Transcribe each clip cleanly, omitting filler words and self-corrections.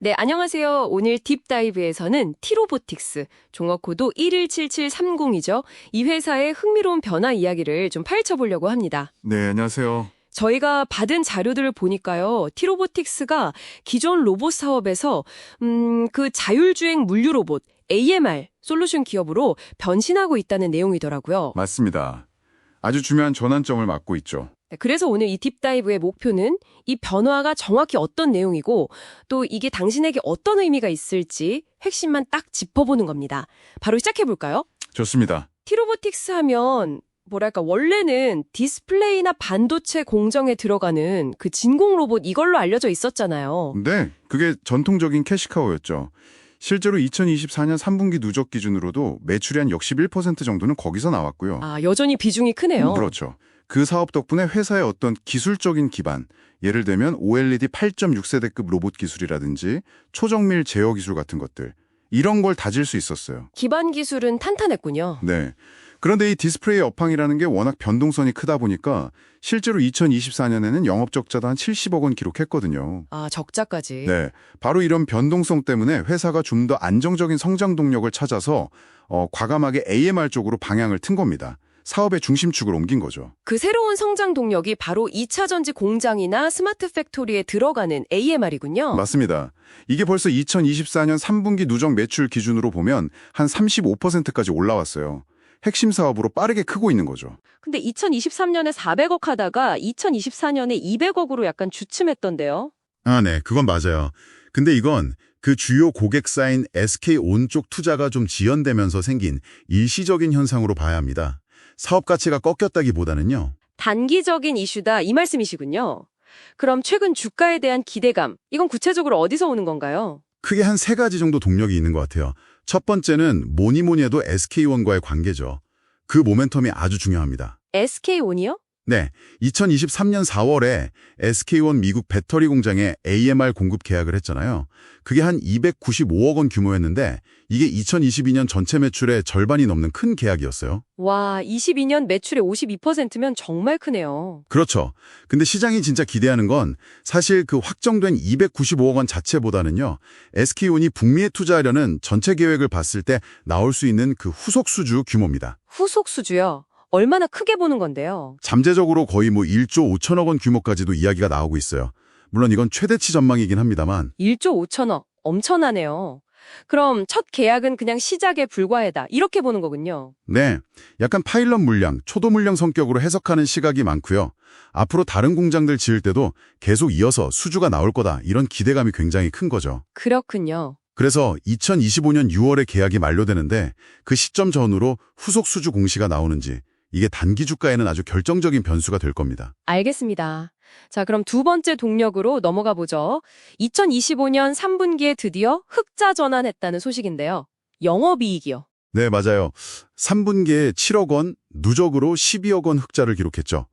네, 안녕하세요. 오늘 딥다이브에서는 티로보틱스, 종합코드 117730이죠. 이 회사의 흥미로운 변화 이야기를 좀 파헤쳐보려고 합니다. 네, 안녕하세요. 저희가 받은 자료들을 보니까요, 티로보틱스가 기존 로봇 사업에서 그 자율주행 물류 로봇 AMR 솔루션 기업으로 변신하고 있다는 내용이더라고요. 맞습니다. 아주 중요한 전환점을 맞고 있죠. 네, 그래서 오늘 이 딥다이브의 목표는 이 변화가 정확히 어떤 내용이고 또 이게 당신에게 어떤 의미가 있을지 핵심만 딱 짚어보는 겁니다. 바로 시작해볼까요? 좋습니다. 티로보틱스 하면 뭐랄까 원래는 디스플레이나 반도체 공정에 들어가는 그 진공 로봇 이걸로 알려져 있었잖아요. 네, 그게 전통적인 캐시카우였죠. 실제로 2024년 3분기 누적 기준으로도 매출의 한 61% 정도는 거기서 나왔고요. 아, 여전히 비중이 크네요. 그렇죠. 그 사업 덕분에 회사의 어떤 기술적인 기반, 예를 들면 OLED 8.6세대급 로봇 기술이라든지 초정밀 제어 기술 같은 것들, 이런 걸 다질 수 있었어요. 기반 기술은 탄탄했군요. 네. 그런데 이 디스플레이 업황이라는 게 워낙 변동성이 크다 보니까 실제로 2024년에는 영업 적자도 한 70억 원 기록했거든요. 아, 적자까지. 네. 바로 이런 변동성 때문에 회사가 좀 더 안정적인 성장 동력을 찾아서 과감하게 AMR 쪽으로 방향을 튼 겁니다. 사업의 중심축을 옮긴 거죠. 그 새로운 성장 동력이 바로 2차 전지 공장이나 스마트 팩토리에 들어가는 AMR이군요. 맞습니다. 이게 벌써 2024년 3분기 누적 매출 기준으로 보면 한 35%까지 올라왔어요. 핵심 사업으로 빠르게 크고 있는 거죠. 근데 2023년에 400억 하다가 2024년에 200억으로 약간 주춤했던데요. 아, 네, 그건 맞아요. 근데 이건 그 주요 고객사인 SK온 쪽 투자가 좀 지연되면서 생긴 일시적인 현상으로 봐야 합니다. 사업 가치가 꺾였다기보다는요. 단기적인 이슈다 이 말씀이시군요. 그럼 최근 주가에 대한 기대감, 이건 구체적으로 어디서 오는 건가요? 크게 한 세 가지 정도 동력이 있는 것 같아요. 첫 번째는 뭐니 해도 SK온과의 관계죠. 그 모멘텀이 아주 중요합니다. SK온이요? 네, 2023년 4월에 SK온 미국 배터리 공장에 AMR 공급 계약을 했잖아요. 그게 한 295억 원 규모였는데 이게 2022년 전체 매출의 절반이 넘는 큰 계약이었어요. 와, 22년 매출의 52%면 정말 크네요. 그렇죠. 근데 시장이 진짜 기대하는 건 사실 그 확정된 295억 원 자체보다는요. SK온이 북미에 투자하려는 전체 계획을 봤을 때 나올 수 있는 그 후속 수주 규모입니다. 후속 수주요? 얼마나 크게 보는 건데요? 잠재적으로 거의 1조 5천억 원 규모까지도 이야기가 나오고 있어요. 물론 이건 최대치 전망이긴 합니다만. 1조 5천억, 엄청나네요. 그럼 첫 계약은 그냥 시작에 불과하다 이렇게 보는 거군요. 네, 약간 파일럿 물량, 초도 물량 성격으로 해석하는 시각이 많고요. 앞으로 다른 공장들 지을 때도 계속 이어서 수주가 나올 거다 이런 기대감이 굉장히 큰 거죠. 그렇군요. 그래서 2025년 6월에 계약이 만료되는데 그 시점 전후로 후속 수주 공시가 나오는지 이게 단기 주가에는 아주 결정적인 변수가 될 겁니다. 알겠습니다. 자, 그럼 두 번째 동력으로 넘어가 보죠. 2025년 3분기에 드디어 흑자 전환했다는 소식인데요. 영업이익이요. 네, 맞아요. 3분기에 7억 원, 누적으로 12억 원 흑자를 기록했죠.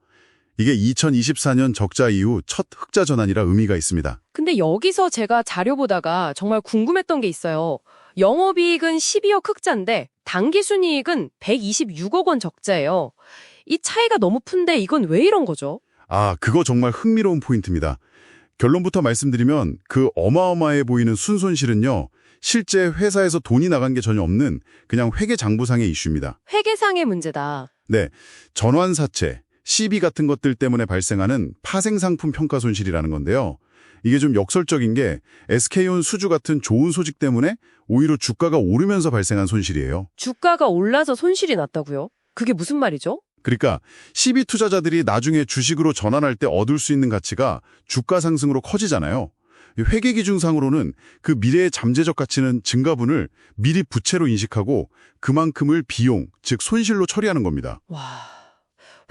이게 2024년 적자 이후 첫 흑자 전환이라 의미가 있습니다. 근데 여기서 제가 자료 보다가 정말 궁금했던 게 있어요. 영업이익은 12억 흑자인데 당기순이익은 126억 원 적자예요. 이 차이가 너무 큰데 이건 왜 이런 거죠? 아, 그거 정말 흥미로운 포인트입니다. 결론부터 말씀드리면 그 어마어마해 보이는 순손실은요. 실제 회사에서 돈이 나간 게 전혀 없는 그냥 회계장부상의 이슈입니다. 회계상의 문제다. 네, 전환사채, 시비 같은 것들 때문에 발생하는 파생상품 평가 손실이라는 건데요. 이게 좀 역설적인 게 SK온 수주 같은 좋은 소식 때문에 오히려 주가가 오르면서 발생한 손실이에요. 주가가 올라서 손실이 났다고요? 그게 무슨 말이죠? 그러니까 시비 투자자들이 나중에 주식으로 전환할 때 얻을 수 있는 가치가 주가 상승으로 커지잖아요. 회계기준상으로는 그 미래의 잠재적 가치는 증가분을 미리 부채로 인식하고 그만큼을 비용, 즉 손실로 처리하는 겁니다. 와,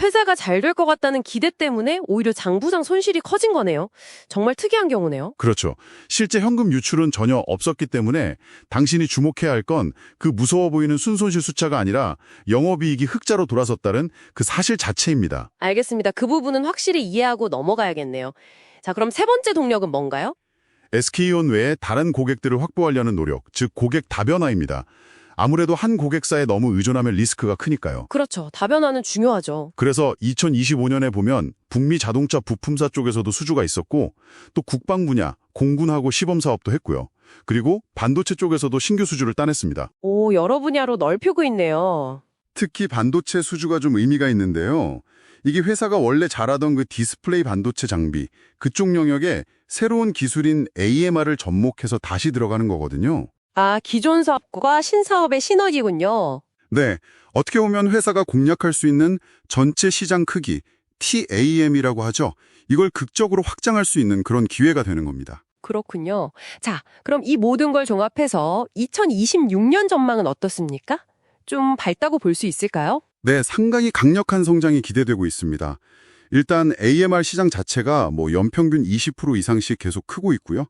회사가 잘 될 것 같다는 기대 때문에 오히려 장부상 손실이 커진 거네요. 정말 특이한 경우네요. 그렇죠. 실제 현금 유출은 전혀 없었기 때문에 당신이 주목해야 할 건 그 무서워 보이는 순손실 숫자가 아니라 영업이익이 흑자로 돌아섰다는 그 사실 자체입니다. 알겠습니다. 그 부분은 확실히 이해하고 넘어가야겠네요. 자, 그럼 세 번째 동력은 뭔가요? SK온 외에 다른 고객들을 확보하려는 노력, 즉 고객 다변화입니다. 아무래도 한 고객사에 너무 의존하면 리스크가 크니까요. 그렇죠. 다변화는 중요하죠. 그래서 2025년에 보면 북미 자동차 부품사 쪽에서도 수주가 있었고 또 국방 분야, 공군하고 시범 사업도 했고요. 그리고 반도체 쪽에서도 신규 수주를 따냈습니다. 오, 여러 분야로 넓히고 있네요. 특히 반도체 수주가 좀 의미가 있는데요. 이게 회사가 원래 잘하던 그 디스플레이 반도체 장비, 그쪽 영역에 새로운 기술인 AMR을 접목해서 다시 들어가는 거거든요. 아, 기존 사업과 신사업의 시너지군요. 네, 어떻게 보면 회사가 공략할 수 있는 전체 시장 크기, TAM이라고 하죠. 이걸 극적으로 확장할 수 있는 그런 기회가 되는 겁니다. 그렇군요. 자, 그럼 이 모든 걸 종합해서 2026년 전망은 어떻습니까? 좀 밝다고 볼 수 있을까요? 네, 상당히 강력한 성장이 기대되고 있습니다. 일단 AMR 시장 자체가 연평균 20% 이상씩 계속 크고 있고요.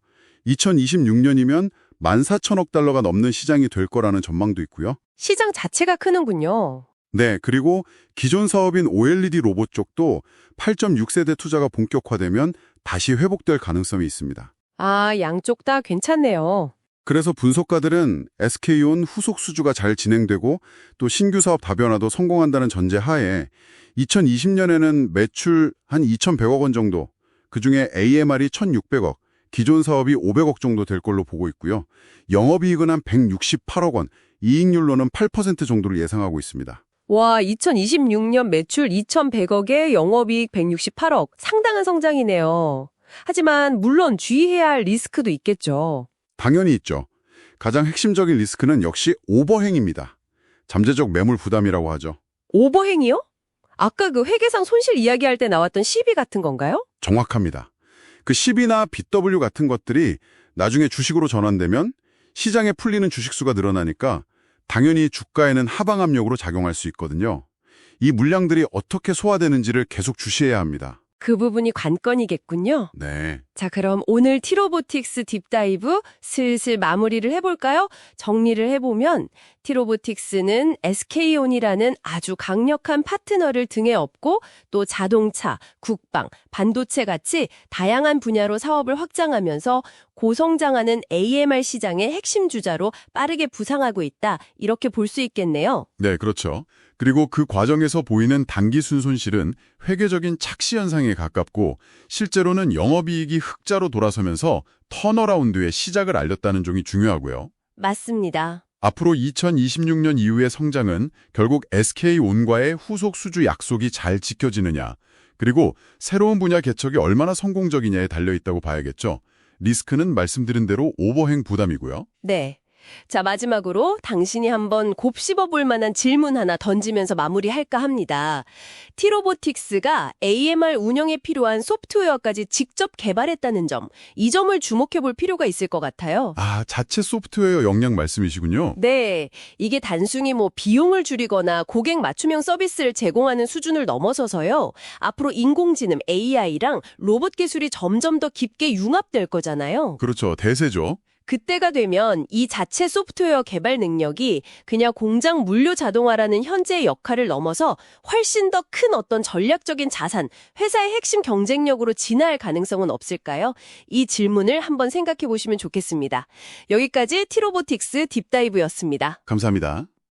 2026년이면 14,000억 달러가 넘는 시장이 될 거라는 전망도 있고요. 시장 자체가 크는군요. 네, 그리고 기존 사업인 OLED 로봇 쪽도 8.6세대 투자가 본격화되면 다시 회복될 가능성이 있습니다. 아, 양쪽 다 괜찮네요. 그래서 분석가들은 SK온 후속 수주가 잘 진행되고 또 신규 사업 다변화도 성공한다는 전제하에 2020년에는 매출 한 2,100억 원 정도, 그중에 AMR이 1,600억, 기존 사업이 500억 정도 될 걸로 보고 있고요. 영업이익은 한 168억 원, 이익률로는 8% 정도를 예상하고 있습니다. 와, 2026년 매출 2,100억에 영업이익 168억. 상당한 성장이네요. 하지만 물론 주의해야 할 리스크도 있겠죠. 당연히 있죠. 가장 핵심적인 리스크는 역시 오버행입니다. 잠재적 매물 부담이라고 하죠. 오버행이요? 아까 그 회계상 손실 이야기할 때 나왔던 시비 같은 건가요? 정확합니다. 그 CB나 BW 같은 것들이 나중에 주식으로 전환되면 시장에 풀리는 주식수가 늘어나니까 당연히 주가에는 하방 압력으로 작용할 수 있거든요. 이 물량들이 어떻게 소화되는지를 계속 주시해야 합니다. 그 부분이 관건이겠군요. 네. 자, 그럼 오늘 티로보틱스 딥다이브 슬슬 마무리를 해볼까요? 정리를 해보면 티로보틱스는 SK온이라는 아주 강력한 파트너를 등에 업고 또 자동차, 국방, 반도체 같이 다양한 분야로 사업을 확장하면서 고성장하는 AMR 시장의 핵심 주자로 빠르게 부상하고 있다. 이렇게 볼 수 있겠네요. 네, 그렇죠. 그리고 그 과정에서 보이는 단기 순손실은 회계적인 착시 현상에 가깝고 실제로는 영업이익이 흑자로 돌아서면서 턴어라운드의 시작을 알렸다는 점이 중요하고요. 맞습니다. 앞으로 2026년 이후의 성장은 결국 SK온과의 후속 수주 약속이 잘 지켜지느냐, 그리고 새로운 분야 개척이 얼마나 성공적이냐에 달려있다고 봐야겠죠. 리스크는 말씀드린 대로 오버행 부담이고요. 네. 자, 마지막으로 당신이 한번 곱씹어 볼 만한 질문 하나 던지면서 마무리할까 합니다. 티로보틱스가 AMR 운영에 필요한 소프트웨어까지 직접 개발했다는 점, 이 점을 주목해 볼 필요가 있을 것 같아요. 아, 자체 소프트웨어 역량 말씀이시군요. 네, 이게 단순히 비용을 줄이거나 고객 맞춤형 서비스를 제공하는 수준을 넘어서서요. 앞으로 인공지능 AI랑 로봇 기술이 점점 더 깊게 융합될 거잖아요. 그렇죠. 대세죠. 그때가 되면 이 자체 소프트웨어 개발 능력이 그냥 공장 물류 자동화라는 현재의 역할을 넘어서 훨씬 더 큰 어떤 전략적인 자산, 회사의 핵심 경쟁력으로 진화할 가능성은 없을까요? 이 질문을 한번 생각해 보시면 좋겠습니다. 여기까지 티로보틱스 딥다이브였습니다. 감사합니다.